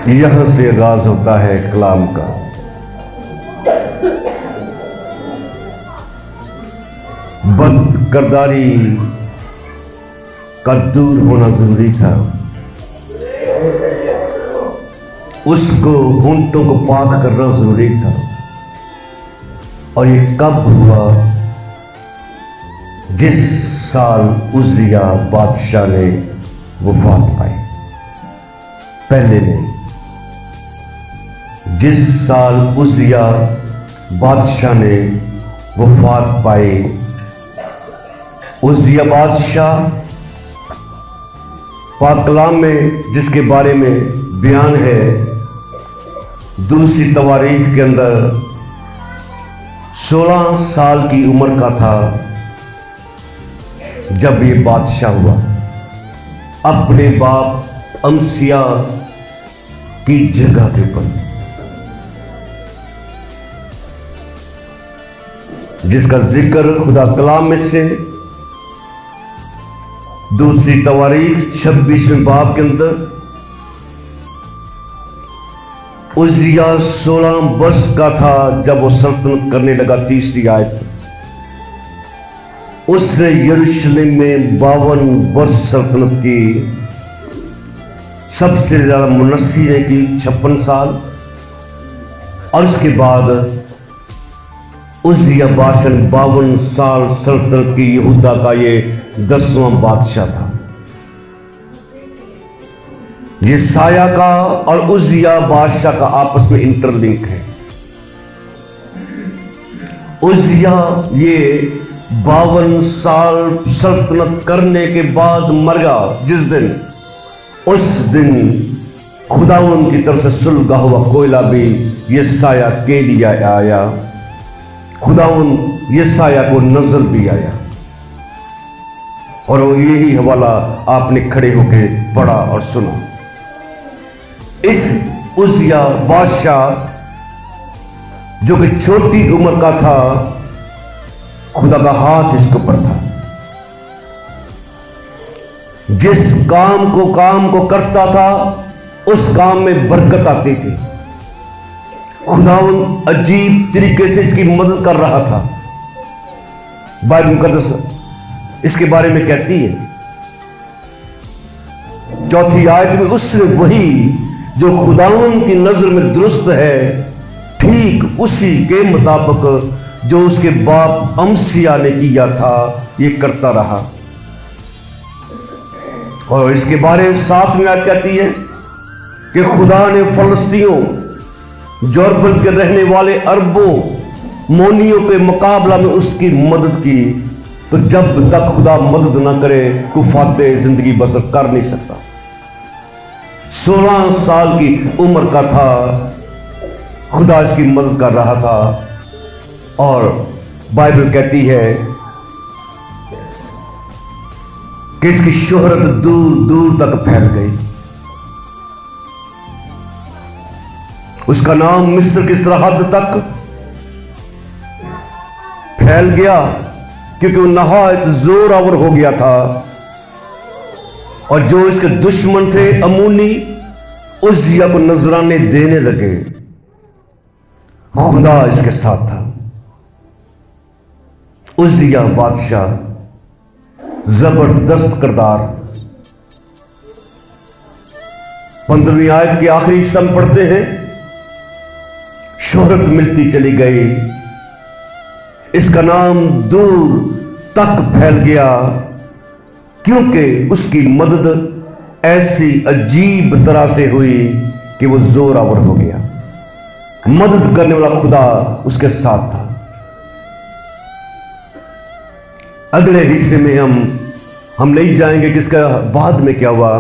यहां से आगाज होता है कलाम का। बद करदारी का दूर होना जरूरी था। उसको होंठों को पाक करना जरूरी था। और ये कब हुआ? जिस साल उज़िया बादशाह ने वफात पाई। पहले नहीं, जिस साल उज़िया बादशाह ने वफात पाई। उज़िया बादशाह पाक कलाम में जिसके बारे में बयान है, दूसरी तवारीख के अंदर 16 साल की उम्र का था जब ये बादशाह हुआ। अपने बाप अमसिया की जगह के ऊपर, जिसका जिक्र खुदा कलाम में से दूसरी तवारीख 26वें बाब के अंदर उज़िया 16 वर्ष का था जब वो सल्तनत करने लगा। तीसरी आयत, उसने यरूशलेम में 52 वर्ष सल्तनत की। सबसे ज्यादा मुनस्सी ने की 56 साल। और उसके बाद उज़िया बादशाह 52 साल सल्तनत की। यहूदा का ये 10वां बादशाह था। ये साया का और उज़िया बादशाह का आपस में इंटरलिंक है। उज़िया ये 52 साल सल्तनत करने के बाद मर गया। जिस दिन, उस दिन खुदावंद की तरफ से सुलगा हुआ कोयला भी यशायाह के लिए आया। खुदावंद यशायाह को नजर भी आया। और वो यही हवाला आपने खड़े होकर पढ़ा और सुना। इस उज़िया बादशाह जो कि छोटी उम्र का था, खुदा का हाथ इसके ऊपर था। जिस काम को करता था, उस काम में बरकत आती थी। खुदावंद अजीब तरीके से इसकी मदद कर रहा था। बाइबल मुकद्दस इसके बारे में कहती है 4th आयत में, उसने वही जो खुदावंद की नजर में दुरुस्त है, ठीक उसी के मुताबिक जो उसके बाप अमसिया ने किया था, ये करता रहा। और इसके बारे में 7वीं आयत कहती है कि खुदा ने फलस्तियों, जोरबल के रहने वाले अरबों मोनियों के मुकाबला में उसकी मदद की। तो जब तक खुदा मदद ना करे, कुफाते जिंदगी बसर कर नहीं सकता। 16 साल की उम्र का था, खुदा इसकी मदद कर रहा था। और बाइबल कहती है कि इसकी शोहरत दूर दूर तक फैल गई। उसका नाम मिस्र की सरहद तक फैल गया, क्योंकि वो नहायत जोरावर हो गया था। और जो इसके दुश्मन थे अमूनी, उज़िया को नजराने देने लगे। खुदा इसके साथ था। उज़िया बादशाह जबरदस्त किरदार। 15वीं आयत के आखिरी हिस्सा में पढ़ते हैं, शोहरत मिलती चली गई, इसका नाम दूर तक फैल गया, क्योंकि उसकी मदद ऐसी अजीब तरह से हुई कि वो जोरावर हो गया। मदद करने वाला खुदा उसके साथ था। अगले हिस्से में हम नहीं जाएंगे कि इसका बाद में क्या हुआ,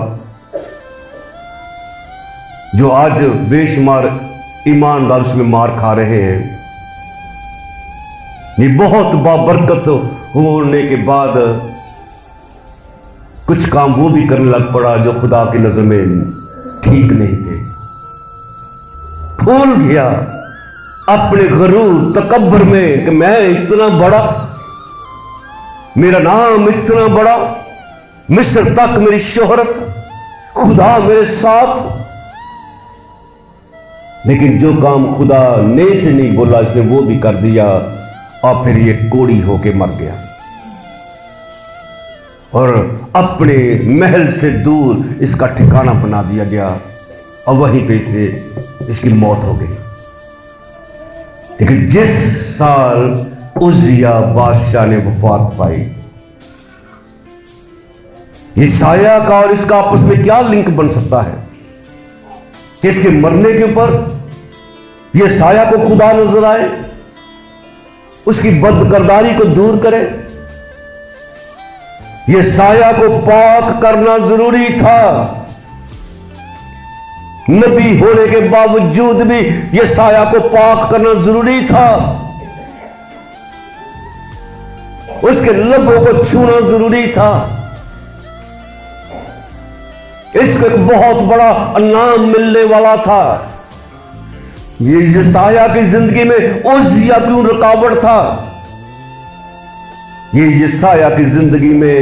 जो आज बेशुमार ईमानदार उसमें मार खा रहे हैं। ये बहुत बाबरकत होने के बाद कुछ काम वो भी करने लग पड़ा जो खुदा की नजर में ठीक नहीं थे। भूल गया अपने गरूर तकब्बर में कि मैं इतना बड़ा, मेरा नाम इतना बड़ा, मिस्र तक मेरी शोहरत, खुदा मेरे साथ। लेकिन जो काम खुदा ने से नहीं बोला इसने वो भी कर दिया, और फिर ये कोड़ी होके मर गया और अपने महल से दूर इसका ठिकाना बना दिया गया, और वहीं पे से इसकी मौत हो गई। लेकिन जिस साल उजिया बादशाह ने वफात पाई, ये साया का और इसका आपस में क्या लिंक बन सकता है कि इसके मरने के ऊपर ये साया को खुदा नजर आए, उसकी बदकिरदारी को दूर करे। ये साया को पाक करना जरूरी था। नबी होने के बावजूद भी ये साया को पाक करना जरूरी था। उसके लबों को छूना जरूरी था। इसको एक बहुत बड़ा इनाम मिलने वाला था। ये साया की जिंदगी में उजिया क्यों रुकावट था? ये साया की जिंदगी में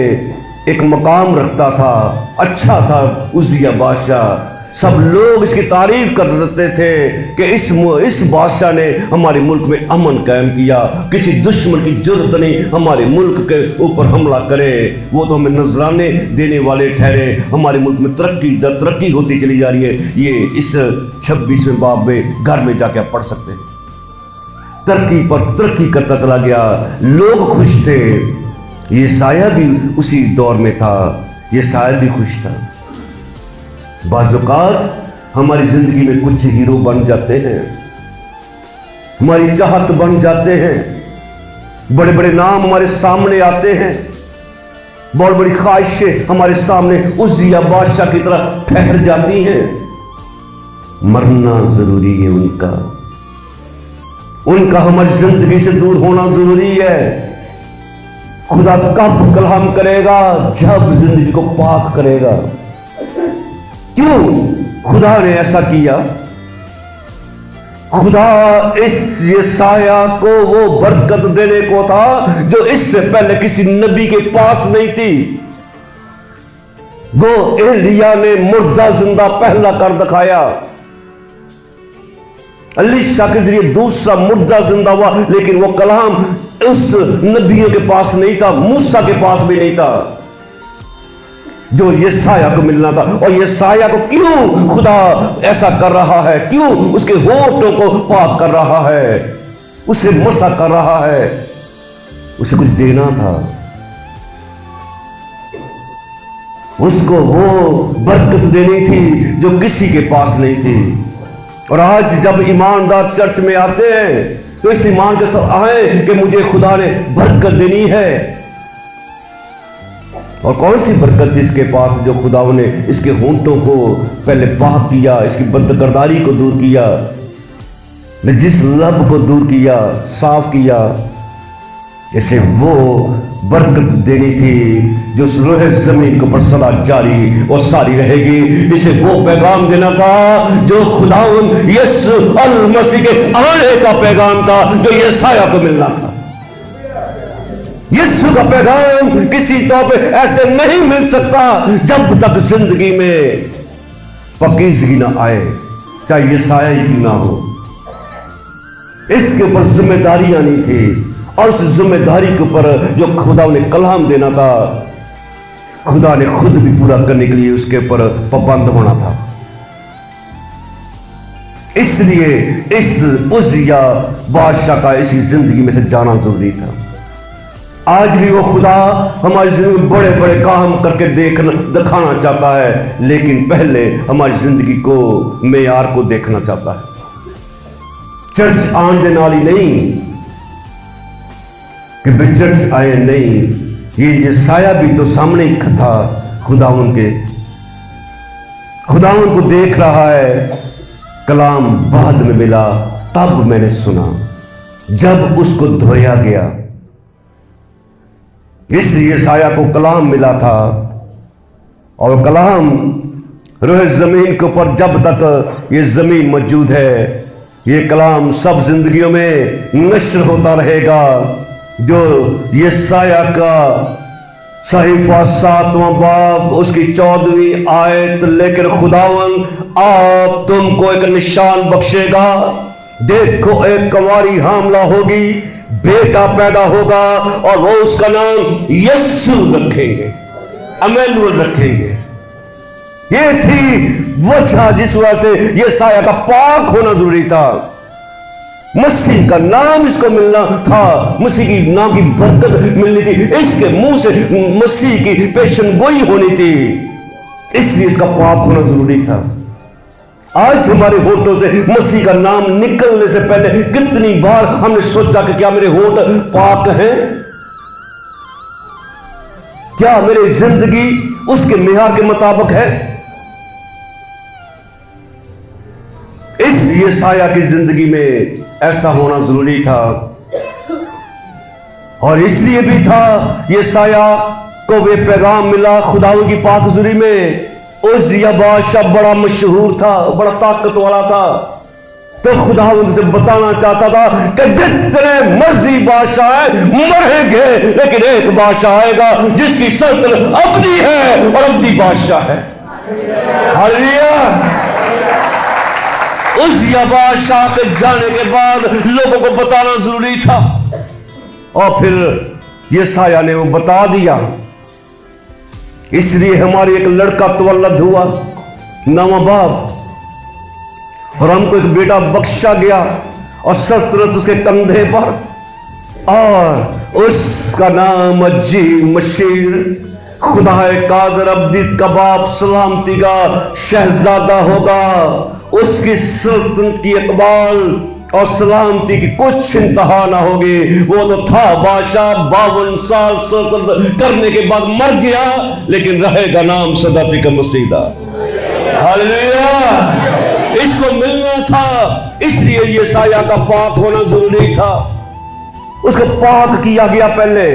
एक मकाम रखता था, अच्छा था उजिया बादशाह। सब लोग इसकी तारीफ कर रहे थे कि इस बादशाह ने हमारे मुल्क में अमन कायम किया, किसी दुश्मन की जरूरत नहीं हमारे मुल्क के ऊपर हमला करे, वो तो हमें नजराने देने वाले ठहरे। हमारे मुल्क में तरक्की दर तरक्की होती चली जा रही है। ये इस 26वें बाब में घर में जाके आप पढ़ सकते हैं। तरक्की पर तरक्की करता चला गया, लोग खुश थे। ये साया भी उसी दौर में था, ये साया भी खुश था। बाज़-औक़ात हमारी जिंदगी में कुछ हीरो बन जाते हैं, हमारी चाहत बन जाते हैं, बड़े बड़े नाम हमारे सामने आते हैं, बहुत बड़ी ख्वाहिशें हमारे सामने उजिया बादशाह की तरह ठहर जाती हैं। मरना जरूरी है उनका हमारी जिंदगी से दूर होना जरूरी है। खुदा कब कलाम करेगा? जब जिंदगी को पाक करेगा। क्यों खुदा ने ऐसा किया? खुदा ये साया को वो बरकत देने को था जो इससे पहले किसी नबी के पास नहीं थी। वो एलिया ने मुर्दा जिंदा पहला कर दिखाया, अलीशा के जरिए दूसरा मुर्दा जिंदा हुआ, लेकिन वो कलाम उस नबियों के पास नहीं था, मूसा के पास भी नहीं था जो ये साया को मिलना था। और ये साया को क्यों खुदा ऐसा कर रहा है? क्यों उसके होठों को पाक कर रहा है, उसे मसा कर रहा है? उसे कुछ देना था, उसको वो बरकत देनी थी जो किसी के पास नहीं थी। और आज जब ईमानदार चर्च में आते हैं तो इस ईमान के साथ आए कि मुझे खुदा ने बरकत देनी है। और कौन सी बरकत थी इसके पास जो खुदा ने इसके होंठों को पहले पाक किया, इसकी बदकिरदारी को दूर किया, जिस लब को दूर किया, साफ किया। इसे वो बरकत देनी थी जो रोहे जमीन के ऊपर सदा जारी और सारी रहेगी। इसे वो पैगाम देना था जो खुदावन यीशु अल मसीह के आने का पैगाम था, जो ये साया को मिलना था। यीशु का पैगाम किसी तौर पे ऐसे नहीं मिल सकता जब तक जिंदगी में पाकीज़गी ना आए, चाहे ये साया ही क्यों ना हो। इसके ऊपर जिम्मेदारी आनी थी, और उस जिम्मेदारी के ऊपर जो खुदा ने कलाम देना था, खुदा ने खुद भी पूरा करने के लिए उसके ऊपर पाबंद होना था। इसलिए इस उजिया बादशाह का इसी जिंदगी में से जाना जरूरी था। आज भी वो खुदा हमारी जिंदगी में बड़े बड़े काम करके दिखाना चाहता है, लेकिन पहले हमारी जिंदगी को मेयार को देखना चाहता है। चर्च आने नाल ही नहीं कि चर्च आए नहीं, ये साया भी तो सामने ही था। खुदा उनको देख रहा है। कलाम बाद में मिला, तब मैंने सुना, जब उसको धोया गया। इसलिए साया को कलाम मिला था, और कलाम रोहे जमीन के ऊपर जब तक ये जमीन मौजूद है, ये कलाम सब जिंदगियों में नश्र होता रहेगा। जो ये साया का सहीफा 7वां बाब उसकी 14वीं आयत। लेकिन खुदावन आप तुमको एक निशान बख्शेगा, देखो एक कुंवारी हामला होगी, बेटा पैदा होगा और वो उसका नाम यीशु रखेंगे, अमैनुअल रखेंगे। ये थी वजह जिस वजह से यशायाह का पाक होना जरूरी था। मसीह का नाम इसको मिलना था, मसीह की नाम की बरकत मिलनी थी, इसके मुंह से मसीह की पेशन गोई होनी थी, इसलिए इसका पाक होना जरूरी था। आज हमारे होठों से मसीह का नाम निकलने से पहले कितनी बार हमने सोचा कि क्या मेरे होठ पाक हैं, क्या मेरी जिंदगी उसके मियार के मुताबिक है। इस यशायाह की जिंदगी में ऐसा होना जरूरी था, और इसलिए भी था यशायाह को वे पैगाम मिला खुदावंद की पाक हुजूरी में। उज्जियाह बादशाह बड़ा मशहूर था, बड़ा ताकत वाला था, तो खुदावंद से बताना चाहता था कि जितने मर्जी बादशाह मरेंगे, लेकिन एक बादशाह आएगा जिसकी सल्तनत अब्दी है और अब्दी बादशाह है। हालेलुया। उज्जियाह बादशाह के जाने के बाद लोगों को बताना जरूरी था, और फिर यशायाह ने वो बता दिया। इसलिए हमारी एक लड़का तवल्लद हुआ, 9वां बाब, और हमको एक बेटा बख्शा गया और सल्तनत उसके कंधे पर, और उसका नाम अजीब मशीर, खुदाए कादर अब्दी का बाप, सलामती का शहजादा होगा। उसकी सल्तनत की इकबाल और सलामती की कुछ इंतहा ना होगी। वो तो था बादशाह, 52 साल सल्तनत करने के बाद मर गया, लेकिन रहेगा नाम सदा तिक मसीदा। हालेलुया। इसको मिलना था, इसलिए यशायाह का पाक होना जरूरी था, उसको पाक किया गया पहले।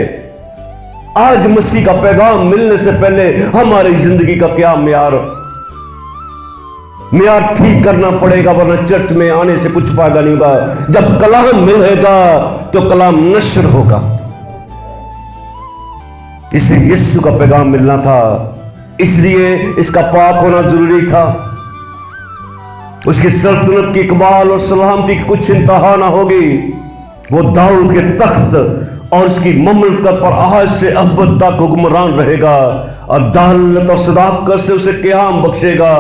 आज मसीह का पैगाम मिलने से पहले हमारी जिंदगी का क्या मियार ठीक करना पड़ेगा, वरना चर्च में आने से कुछ फायदा नहीं होगा। जब कलाम मिलेगा तो कलाम नश्र होगा। इसे यीशु का पैगाम मिलना था, इसलिए इसका पाक होना जरूरी था। उसकी सल्तनत की इकबाल और सलामती की कुछ इंतहा ना होगी। वो दाऊद के तख्त और उसकी ममलकत पर आज से अब्बद तक हुक्मरान रहेगा, अदालत और सदाकत से उसे क़याम बख्शेगा।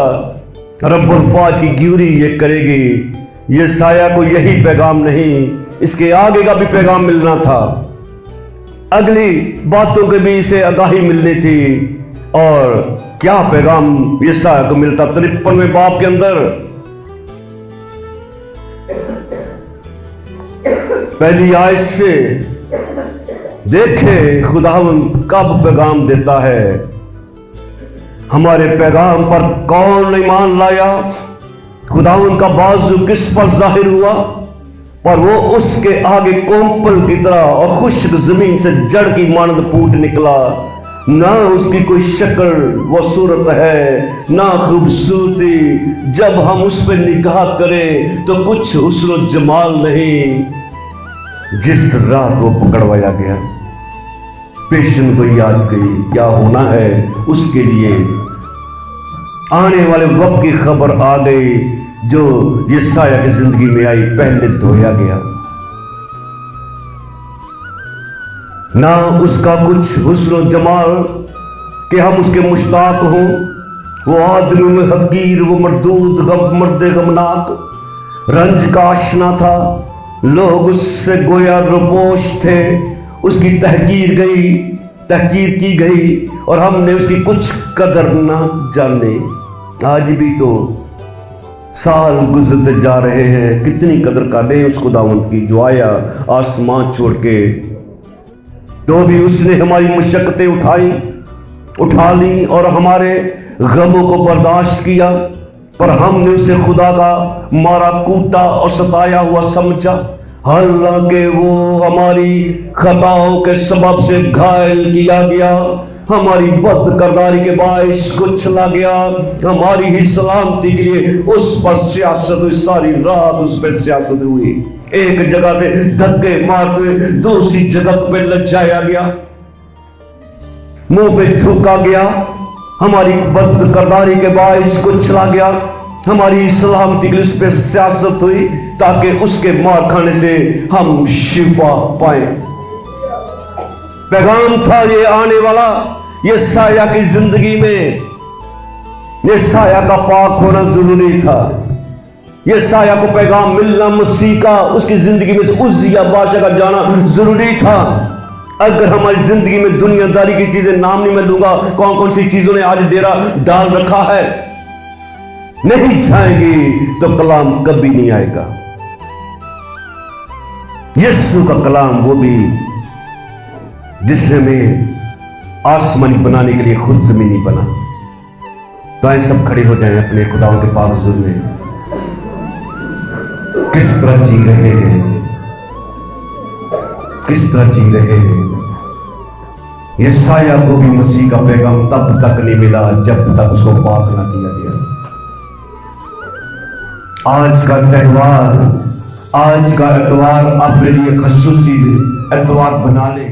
रब्बुल फाज की गिरी ये करेगी। यशायाह को यही पैगाम नहीं, इसके आगे का भी पैगाम मिलना था, अगली बातों के भी इसे आगाही मिलनी थी। और क्या पैगाम यशायाह को मिलता? 53वें बाब के अंदर पहली आयत से देखे खुदावंद कब पैगाम देता है। हमारे पैगाम पर कौन ईमान लाया? खुदावंद का बाजू किस पर जाहिर हुआ? पर वो उसके आगे कोंपल की तरह और खुश्क जमीन से जड़ की मानद फूट निकला। ना उसकी कोई शक्ल व सूरत है, ना खूबसूरती। जब हम उस पर निगाह करें तो कुछ हुस्न जमाल नहीं। जिस रात वो पकड़वाया गया, पेशन को याद गई, क्या होना है उसके लिए आने वाले वक्त की खबर आ गई, जो यशायाह की जिंदगी में आई। पहले धोया गया, ना उसका कुछ हुस्न जमाल कि हम उसके मुश्ताक हों। वो आदमी में हकीर, वो मरदूद, मर्दे गमनाक, रंज का आशना था। लोग उससे गोया रुपोश थे। उसकी तहकीर की गई और हमने उसकी कुछ कदर ना जाने। आज भी तो साल गुजरते जा रहे हैं, कितनी कदर करें उस खुदावंद की जो आया आसमान छोड़ के। तो भी उसने हमारी मुशक्कतें उठा ली और हमारे गमों को बर्दाश्त किया, पर हमने उसे खुदा का मारा, कूटा और सताया हुआ समझा। हालांकि वो हमारी खताओं के सबब से घायल किया गया, हमारी बदकिरदारी के बाइस कुचला गया। हमारी ही सलामती के लिए उस पर सियासत हुई, सारी रात उस पर सियासत हुई। एक जगह से धक्के मारते हुए दूसरी जगह पे लजाया गया। मुंह पे थूका गया, हमारी बद करदारी के बाइस को चला गया, हमारी सलामती के लिए उस पर सियासत हुई ताकि उसके मार खाने से हम शिफा पाए। पैगाम था ये आने वाला, ये साया की जिंदगी में ये साया का पाक होना जरूरी था। ये साया को पैगाम मिलना मसीह का, उसकी जिंदगी में से उज्जिया बादशाह का जाना जरूरी था। अगर हमारी जिंदगी में दुनियादारी की चीजें नाम नहीं मैं लूंगा, कौन कौन सी चीजों ने आज डेरा डाल रखा है, नहीं जाएंगी तो कलाम कभी नहीं आएगा। यीशु का कलाम वो भी जिसने हमें आसमानी बनाने के लिए खुद जमीनी बना। तो आए सब खड़े हो जाएं अपने खुदाओं के पाक हुजूर में। किस तरह जी रहे हैं, किस तरह जी रहे हैं। ये साया को भी मसीह का पैगाम तब तक नहीं मिला जब तक उसको पाक ना किया गया। आज का त्यौहार, आज का एतवार अपने लिए खसूसी एतवार बना ले।